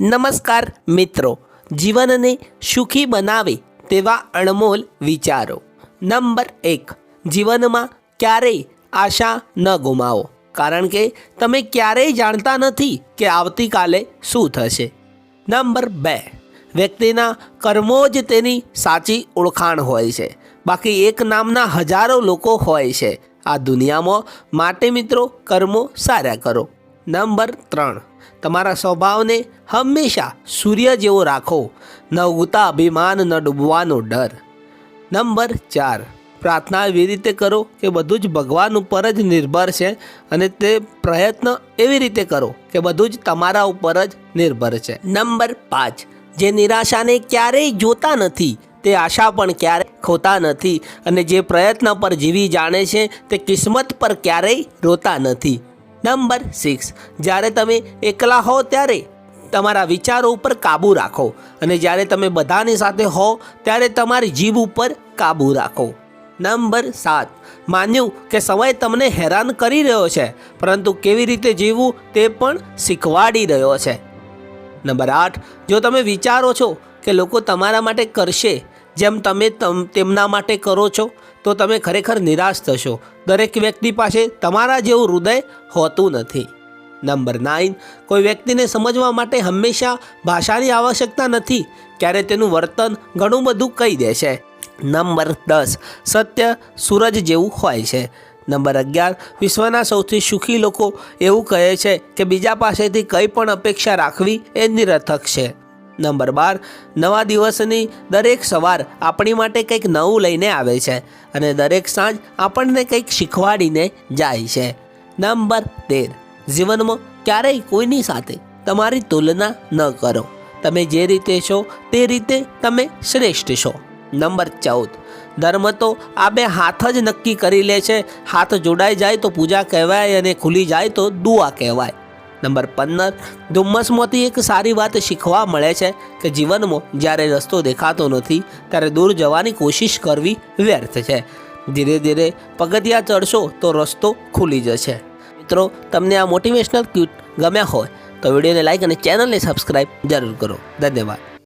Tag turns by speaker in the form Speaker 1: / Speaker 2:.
Speaker 1: નમસ્કાર મિત્રો, જીવનને સુખી બનાવે તેવા અણમોલ વિચારો. નંબર 1, જીવનમાં ક્યારેય આશા ન ગુમાવો, કારણ કે તમે ક્યારેય જાણતા નથી કે આવતીકાલે શું થશે. નંબર 2, વ્યક્તિના કર્મો જ તેની સાચી ઓળખાણ હોય છે, બાકી એક નામના હજારો લોકો હોય છે આ દુનિયામાં. માટે મિત્રો, કર્મો સારા કરો. નંબર 3, તમારા સ્વભાવને હંમેશા સૂર્ય જેવો રાખો, ન ઉગતા અભિમાન, ન ડૂબવાનો ડર. નંબર 4, પ્રાર્થના એવી રીતે કરો કે બધું જ ભગવાન ઉપર જ નિર્ભર છે, અને તે પ્રયત્ન એવી રીતે કરો કે બધું જ તમારા ઉપર જ નિર્ભર છે. નંબર 5, જે નિરાશાને ક્યારેય જોતા નથી તે આશા પણ ક્યારેય ખોતા નથી, અને જે પ્રયત્ન પર જીવી જાણે છે તે કિસ્મત પર ક્યારેય રોતા નથી. નંબર 6, જ્યારે તમે એકલા હો ત્યારે તમારા વિચારો ઉપર કાબૂ રાખો, અને જ્યારે તમે બધાની સાથે હો ત્યારે તમારી જીભ ઉપર કાબૂ રાખો. નંબર 7, માન્યું કે સમય તમને હેરાન કરી રહ્યો છે, પરંતુ કેવી રીતે જીવવું તે પણ શીખવાડી રહ્યો છે. નંબર 8, જો તમે વિચારો છો કે લોકો તમારા માટે કરશે જેમ તમે તેમના માટે કરો છો, તો તમે ખરેખર નિરાશ થશો. દરેક વ્યક્તિ પાસે તમારા જેવું હૃદય હોતું નથી. નંબર 9, કોઈ વ્યક્તિને સમજવા માટે હંમેશા ભાષાની આવશ્યકતા નથી, ક્યારે તેનું વર્તન ઘણું બધું કહી દે છે. નંબર 10, સત્ય સૂરજ જેવું હોય છે. નંબર 11, વિશ્વના સૌથી સુખી લોકો એવું કહે છે કે બીજા પાસેથી કંઈ પણ અપેક્ષા રાખવી એ નિરર્થક છે. નંબર 12, નવા દિવસની દરેક સવાર આપણી માટે કંઈક નવું લઈને આવે છે, અને દરેક સાંજ આપણને કંઈક શીખવાડીને જાય છે. નંબર 13, જીવનમાં ક્યારેય કોઈની સાથે તમારી તુલના ન કરો. તમે જે રીતે છો તે રીતે તમે શ્રેષ્ઠ છો. નંબર 14, ધર્મ તો આ બે હાથ જ નક્કી કરી લે છે. હાથ જોડાઈ જાય તો પૂજા કહેવાય, અને ખુલી જાય તો દુઆ કહેવાય. નંબર 15, ધુમ્મસમાંથી એક સારી વાત શીખવા મળે છે કે જીવનમાં જ્યારે રસ્તો દેખાતો નથી ત્યારે દૂર જવાની કોશિશ કરવી વ્યર્થ છે. ધીરે ધીરે પગથિયાં ચડશો તો રસ્તો ખુલી જશે. મિત્રો, તમને આ મોટિવેશનલ ક્વિટ ગમ્યા હોય તો વિડીયોને લાઈક અને ચેનલને સબસ્ક્રાઈબ જરૂર કરો. ધન્યવાદ.